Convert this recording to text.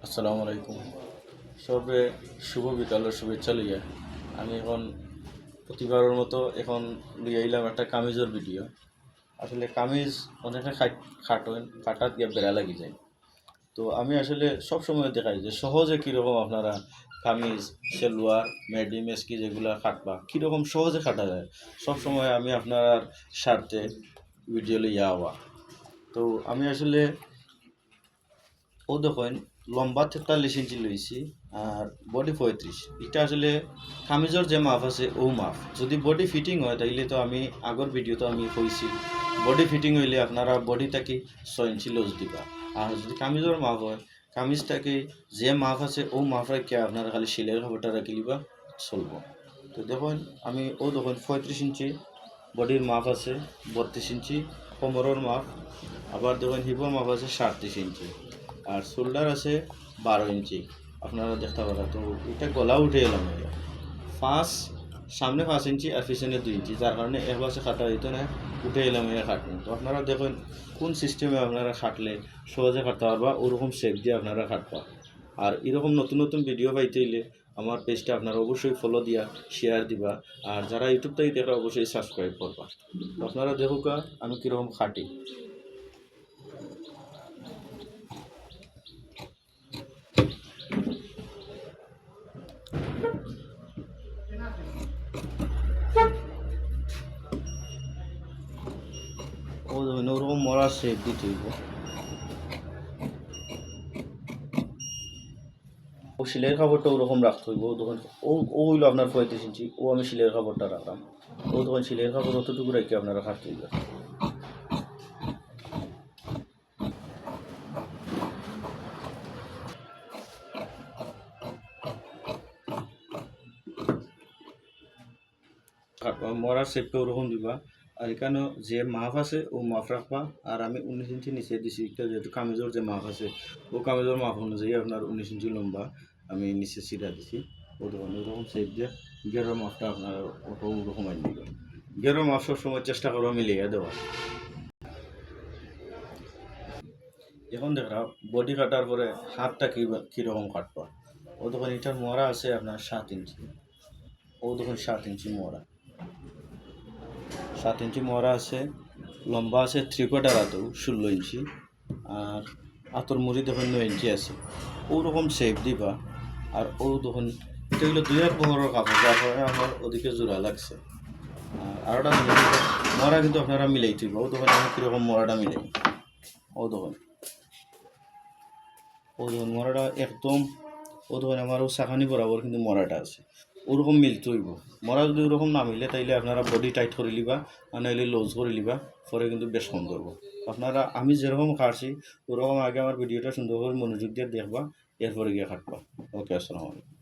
আসসালামু আলাইকুম। সবে শুভ বিকালের শুভেচ্ছা লইয়া আমি এখন প্রতিবারের মতো এখন লিয়ে আইলাম একটা কামিজের ভিডিও। আসলে কামিজ অনেকে খাটেন, কাটাত গিয়ে বেড়া লাগি যায়। তো আমি আসলে সব সময় দেখাই যে সহজে কীরকম আপনারা কামিজ, সেলোয়ার, মেডি, মেসকি যেগুলো খাটবা কীরকম সহজে খাটা যায়, সব সময় আমি আপনার স্বার্থে ভিডিও লইয়া আওয়া। তো আমি আসলে ও দেখেন লম্বা 43 ইঞ্চি লইছি আর বডি 35। এটা আসলে কামিজের যে মাপ আছে ও মাপ। যদি বডি ফিটিং হয় তাইলে তো আমি আগর ভিডিওতে আমি কইছি বডি ফিটিং হইলে আপনারা বডিটাকে 6 ইঞ্চি লুজ দিবা। আর যদি কামিজের মাপ হয় কামিজটাকে যে মাপ আছে ও মাপ রাখিয়া আপনারা খালি সেলের কাপড়টা রাখি লিবা চলবো। তো দেখুন আমি ও দেখুন 35 ইঞ্চি বডির মাপ আছে, 32 ইঞ্চি কোমরের মাপ, আবার দেখুন হিপের মাপ আছে 37 ইঞ্চি, আর শোল্ডার আছে 12 ইঞ্চি। আপনারা দেখতে পারা তো এটা গলা উঠে এলাম পাঁচ, সামনে 5 ইঞ্চি আর পিছনে 2 ইঞ্চি, যার কারণে এক পাশে খাটা হইতো না, উঠে এলাম খাটুন। তো আপনারা দেখুন কোন সিস্টেমে আপনারা খাটলে সহজে খাটতে পারবা, ওরকম শেপ দিয়ে আপনারা খাটবা। আর এরকম নতুন নতুন ভিডিও পাইতে হইলে আমার পেজটা আপনারা অবশ্যই ফলো দিয়া শেয়ার দিবা, আর যারা ইউটিউব থেকে দেখে অবশ্যই সাবস্ক্রাইব করবা। তো আপনারা দেখুকা আমি কীরকম খাটি। ও ধরুন ওরকম মরার শেপ দিতে হইব। ও সিলের কাপড়টা ওরকম রাখতে হইব। তখন ও হইলো আপনার 35 ইঞ্চি, ও আমি সিলের কাপড়টা রাখলাম। ও তখন সিলের কাপড় অতটুকু রাখি আপনারা কাটতে হইবে। মরার শেপটা ওরকম দিবা। আর এখানে যে মাপ আছে ও মাপ রাখবা। আর আমি 19 ইঞ্চি নিচে দিছি, যেহেতু কামিজের যে মাপ আছে ও কামিজের মাপ অনুযায়ী আপনার 19 ইঞ্চি লম্বা আমি নিচে সিরা দিছি। ওরকম শেপ দিয়ে গেরোর মাপটা আপনার ওরকম আনি দিবেন। গেরোর মাপ সবসময় চেষ্টা করবো মিলিয়ে দেওয়া। এখন দেখা বডি কাটার পরে হাতটা কীরকম কাটবা। ও তখন এটার মরা আছে আপনার 7 ইঞ্চি, ও তখন 7 ইঞ্চি মরা, 7 ইঞ্চি মরা আছে। লম্বা আছে 3/4 হাতেও 16 ইঞ্চি, আর হাতর মুড়ি দেখুন 9 ইঞ্চি আছে। ওরকম শেপ দিবা। আর ও দেখুন এটা হলো 2.5 কাপড়, যার কারণে আমার ওদিকে জোড়া লাগছে। আর ওটা মরা কিন্তু আপনারা মিলাই দিব। ও দেখুন আমি কীরকম মরাটা মিলাই। ও দেখুন মরাটা একদম, ও দেখুন আমার ও চাকানি বরাবর কিন্তু মরাটা আছে। ওরকম মিলতে হইব। মরা যদি ওরকম না মিলে তাইলে আপনারা বডি টাইট করে লিবা, আর নাহলে লুজ করে লিবা, পরে কিন্তু বেশ কম করবো। আপনারা আমি যেরকম কাটছি ওরকম আগে আমার ভিডিওটা সুন্দর করে মনোযোগ দিয়ে দেখবা, এরপরে গিয়ে কাটবা। ওকে, আসসালামু আলাইকুম।